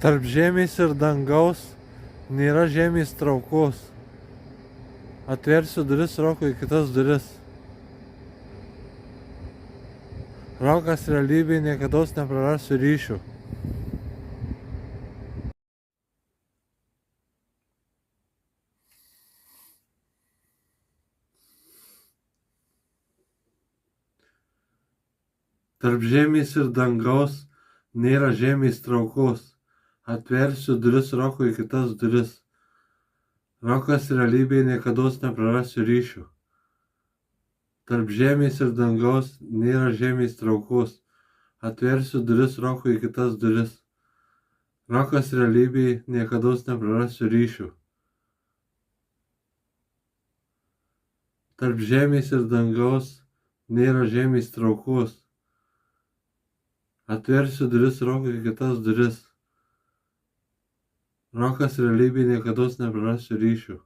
Tarp žemės ir dangaus nėra žemės traukos. Atversiu duris Rokui į kitas duris. Rokas realybėje niekados neprarasiu ryšių. Tarp žemės ir dangaus nėra žemės traukos. Atversiu duris Rokui į kitas duris. Rokas realybėje niekados neprarasiu ryšių. Tarp žemės ir dangaus nėra žemės traukos. Atversiu duris Rokui į kitas duris. Rokas realybėje niekados neprarasiu ryšių. Tarp žemės ir dangaus nėra žemės traukos. Atversiu duris Rokui į kitas duris. Rokas realybėje niekados neprarasiu ryšių.